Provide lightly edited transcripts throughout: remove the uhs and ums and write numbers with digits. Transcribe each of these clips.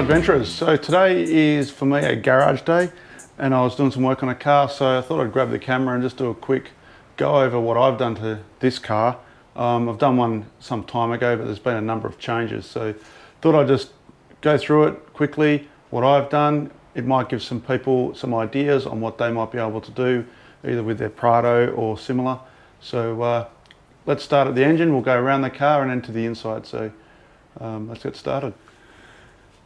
Hello adventurers, so today is for me a garage day and I was doing some work on a car, so I thought I'd grab the camera and just do a quick go over what I've done to this car. I've done one some time ago, but there's been a number of changes, so thought I'd just go through it quickly, what I've done. It might give some people some ideas on what they might be able to do either with their Prado or similar. So let's start at the engine, we'll go around the car and into the inside, so let's get started.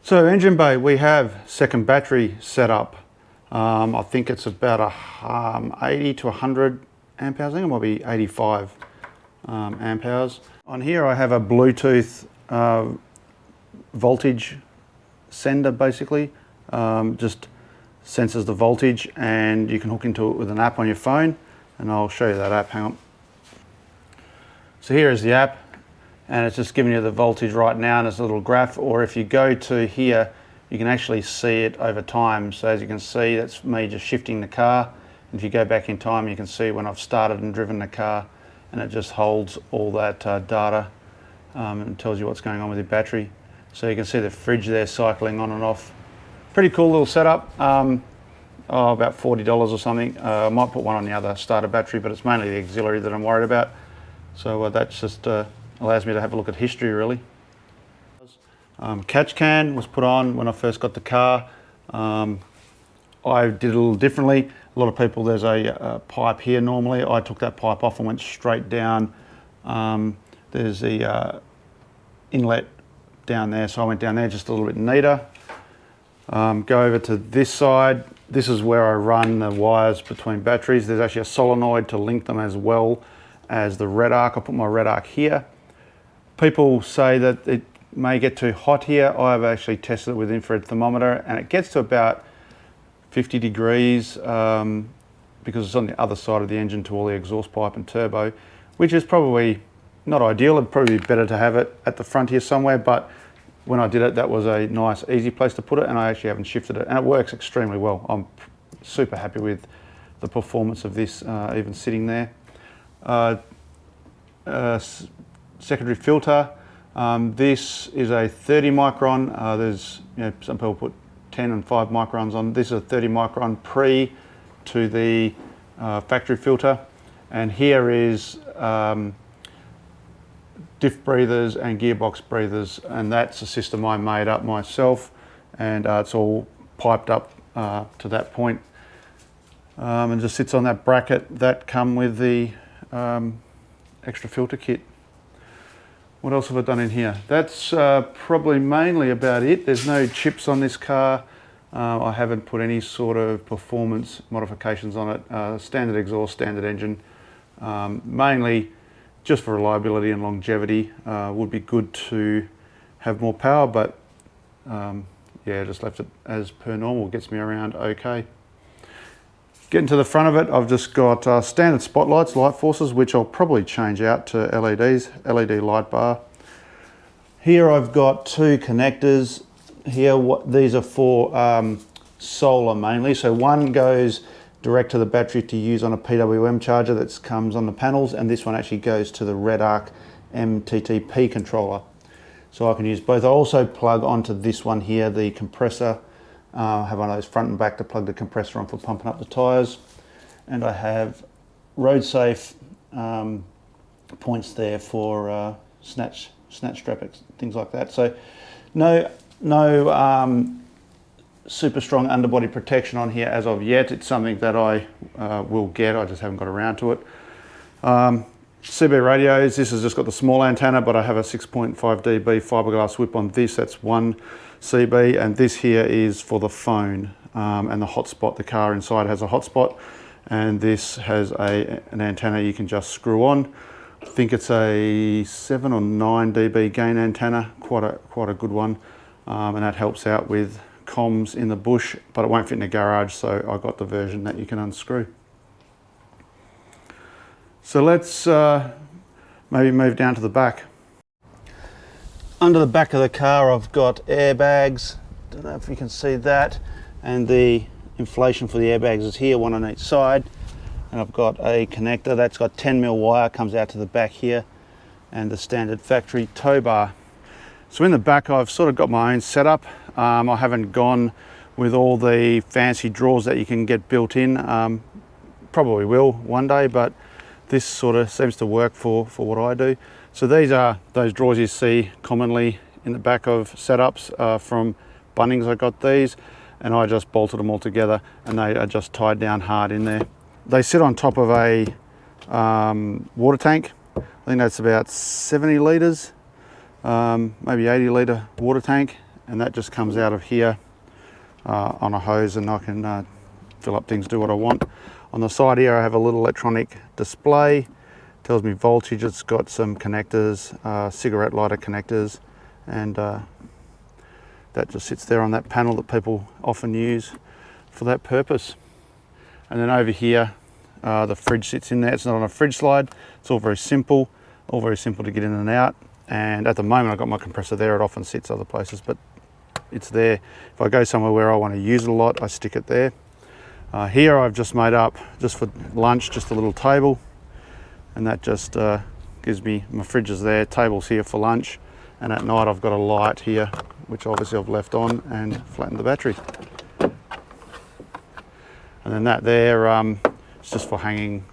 So engine bay, we have second battery set up. I think it's about 80 to 100 amp hours. I think it might be 85 amp hours. On here I have a Bluetooth voltage sender basically. Just senses the voltage and you can hook into it with an app on your phone, and I'll show you that app, hang on. So here is the app, and it's just giving you the voltage right now and it's a little graph, or if you go to here you can actually see it over time. So as you can see, that's me just shifting the car, and if you go back in time you can see when I've started and driven the car, and it just holds all that data and tells you what's going on with your battery. So you can see the fridge there cycling on and off. Pretty cool little setup. About $40 or something. I might put one on the other starter battery, but it's mainly the auxiliary that I'm worried about. So that's just allows me to have a look at history really. Catch can was put on when I first got the car. I did it a little differently. A lot of people, there's a pipe here normally. I took that pipe off and went straight down. There's the inlet down there, so I went down there just a little bit neater. Go over to this side. This is where I run the wires between batteries. There's actually a solenoid to link them as well as the red arc. I put my red arc here. People say that it may get too hot here. I've actually tested it with infrared thermometer and it gets to about 50 degrees because it's on the other side of the engine to all the exhaust pipe and turbo, which is probably not ideal. It'd probably be better to have it at the front here somewhere, but when I did it, that was a nice, easy place to put it, and I actually haven't shifted it, and it works extremely well. I'm super happy with the performance of this, even sitting there. Secondary filter. This is a 30 micron. There's, some people put 10 and 5 microns on. This is a 30 micron pre to the factory filter, and here is diff breathers and gearbox breathers, and that's a system I made up myself, and it's all piped up to that point, and just sits on that bracket that come with the extra filter kit. What else have I done in here? That's probably mainly about it. There's no chips on this car. I haven't put any sort of performance modifications on it. Standard exhaust, standard engine, mainly just for reliability and longevity. Would be good to have more power, but yeah, just left it as per normal. Gets me around okay. Getting to the front of it, I've just got standard spotlights, light forces, which I'll probably change out to LEDs, LED light bar. Here I've got two connectors. Here, these are for solar mainly. So one goes direct to the battery to use on a PWM charger that comes on the panels, and this one actually goes to the Red Arc MTTP controller. So I can use both. I also plug onto this one here, the compressor. I have one of those front and back to plug the compressor on for pumping up the tyres. And I have road safe points there for snatch strap, things like that. So no super strong underbody protection on here as of yet. It's something that I will get, I just haven't got around to it. CB radios, this has just got the small antenna, but I have a 6.5 dB fiberglass whip on this. That's one CB, and this here is for the phone and the hotspot. The car inside has a hotspot, and this has an antenna you can just screw on. I think it's a 7 or 9 dB gain antenna, quite a good one, and that helps out with comms in the bush, but it won't fit in the garage, so I got the version that you can unscrew. So let's maybe move down to the back. Under the back of the car I've got airbags, don't know if you can see that, and the inflation for the airbags is here, one on each side, and I've got a connector that's got 10mm wire, comes out to the back here, and the standard factory tow bar. So in the back I've sort of got my own setup. I haven't gone with all the fancy drawers that you can get built in. Probably will one day, but this sort of seems to work for what I do. So these are those drawers you see commonly in the back of setups. From Bunnings I got these, and I just bolted them all together, and they are just tied down hard in there. They sit on top of a water tank. I think that's about 70 litres, maybe 80 litre water tank, and that just comes out of here on a hose, and I can fill up things, do what I want. On the side here I have a little electronic display, tells me voltage. It's got some connectors, cigarette lighter connectors, and that just sits there on that panel that people often use for that purpose. And then over here the fridge sits in there. It's not on a fridge slide. It's all very simple to get in and out. And at the moment I've got my compressor there. It often sits other places, but it's there. If I go somewhere where I want to use it a lot, I stick it there. Here I've just made up, just for lunch, just a little table, and that just gives me, my fridge is there, table's here for lunch, and at night I've got a light here, which obviously I've left on and flattened the battery. And then that there, it's just for hanging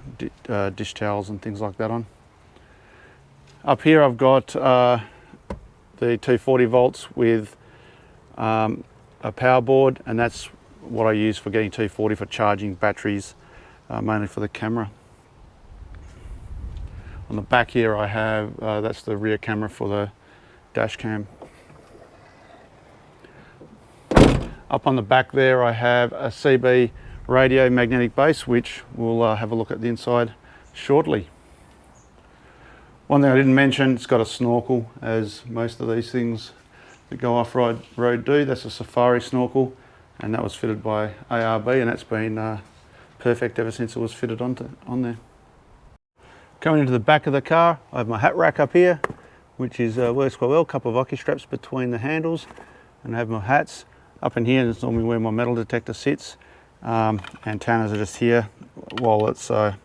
dish towels and things like that on. Up here I've got the 240 volts with a power board, and that's what I use for getting 240 for charging batteries, mainly for the camera. On the back here I have, that's the rear camera for the dash cam. Up on the back there I have a CB radio magnetic base, which we'll have a look at the inside shortly. One thing I didn't mention, it's got a snorkel, as most of these things that go off-road do. That's a Safari snorkel, and that was fitted by ARB, and that's been perfect ever since it was fitted on there. Coming into the back of the car, I have my hat rack up here, which is works quite well. A couple of Oki straps between the handles, and I have my hats. Up in here is normally where my metal detector sits. Antennas are just here. While it's in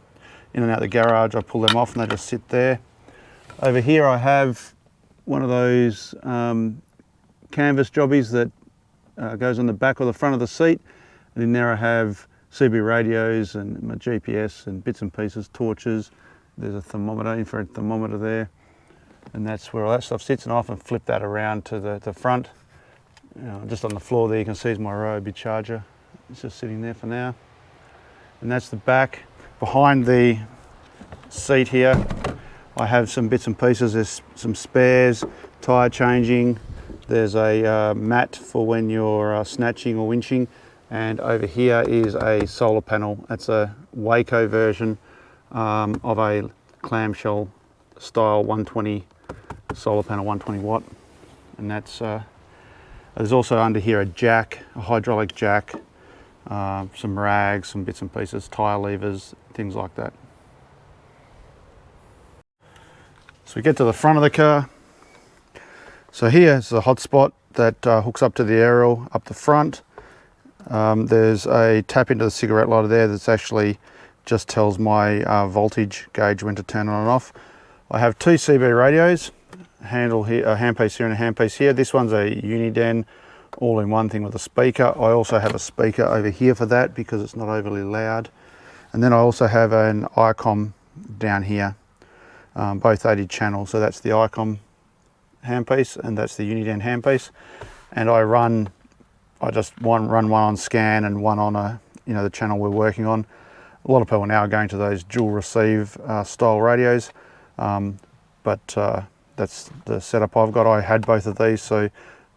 and out the garage, I pull them off and they just sit there. Over here I have one of those canvas jobbies that goes on the back or the front of the seat, and in there I have CB radios and my GPS and bits and pieces, torches. There's a thermometer, infrared thermometer there, and that's where all that stuff sits. And I often flip that around to the front. Just on the floor there you can see is my Ryobi charger. It's just sitting there for now. And that's the back. Behind the seat here I have some bits and pieces. There's some spares, tyre changing. There's a mat for when you're snatching or winching. And over here is a solar panel. That's a Waco version of a clamshell style 120 solar panel, 120 watt. And that's, there's also under here a jack, a hydraulic jack, some rags, some bits and pieces, tyre levers, things like that. So we get to the front of the car. So here's the hotspot that hooks up to the aerial up the front. There's a tap into the cigarette lighter there that's actually just tells my voltage gauge when to turn on and off. I have two CB radios, a handpiece here and a handpiece here. This one's a Uniden all-in-one thing with a speaker. I also have a speaker over here for that because it's not overly loud. And then I also have an ICOM down here, both 80 channels. So that's the ICOM handpiece and that's the Uniden handpiece. And I just run one on scan and one on the channel we're working on. A lot of people now are going to those dual receive style radios, but that's the setup I've got. I had both of these, so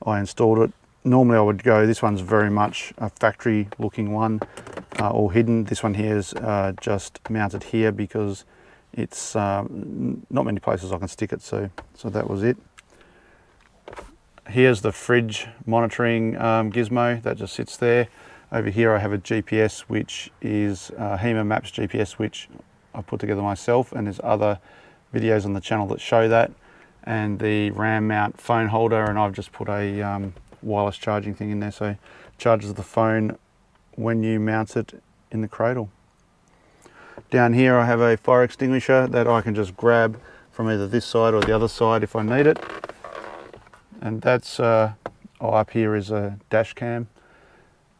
I installed it. Normally I would go, this one's very much a factory looking one, all hidden. This one here is just mounted here because it's not many places I can stick it, so that was it. Here's the fridge monitoring gizmo that just sits there. Over here I have a GPS, which is HEMA Maps GPS, which I put together myself, and there's other videos on the channel that show that. And the RAM mount phone holder, and I've just put a wireless charging thing in there, so it charges the phone when you mount it in the cradle. Down here I have a fire extinguisher that I can just grab from either this side or the other side if I need it. And that's up here is a dash cam,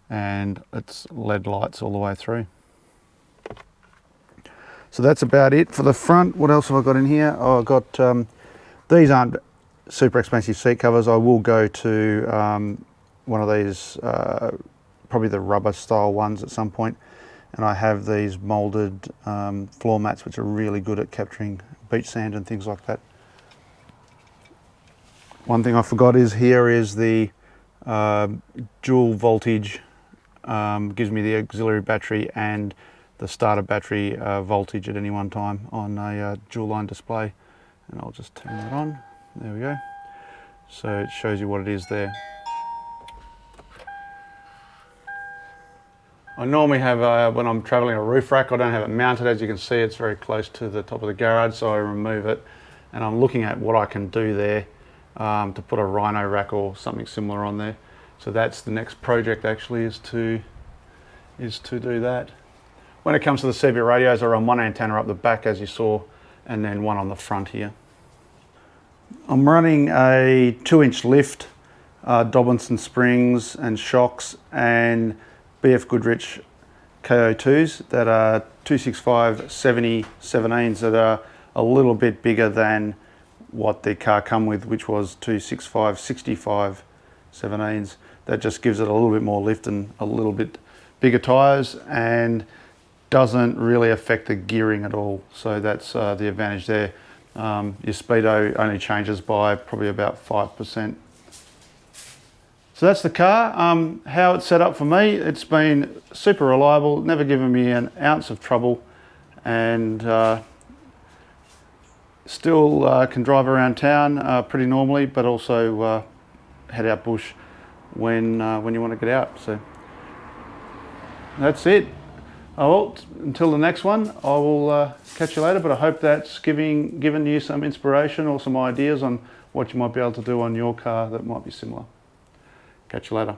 and it's LED lights all the way through. So that's about it for the front. What else have I got in here? Oh, I've got, these aren't super expensive seat covers. I will go to one of these, probably the rubber style ones at some point. And I have these moulded floor mats, which are really good at capturing beach sand and things like that. One thing I forgot is here is the dual voltage, gives me the auxiliary battery and the starter battery voltage at any one time on a dual line display. And I'll just turn that on. There we go. So it shows you what it is there. I normally have, when I'm traveling, a roof rack. I don't have it mounted. As you can see, it's very close to the top of the garage, so I remove it. And I'm looking at what I can do there to put a Rhino rack or something similar on there. So that's the next project actually, is to do that. When it comes to the CB radios, I run one antenna up the back, as you saw, and then one on the front here. I'm running a 2-inch lift, Dobinson springs and shocks, and BF Goodrich KO2s that are 265/70 17s that are a little bit bigger than what the car come with, which was 265/65 17s. That just gives it a little bit more lift and a little bit bigger tyres, and doesn't really affect the gearing at all. So that's the advantage there. Your speedo only changes by probably about 5%. So that's the car. How it's set up for me, it's been super reliable, never given me an ounce of trouble, and still can drive around town pretty normally, but also head out bush when you want to get out. So that's it. Well, until the next one, I will catch you later, but I hope that's given you some inspiration or some ideas on what you might be able to do on your car that might be similar. Catch you later.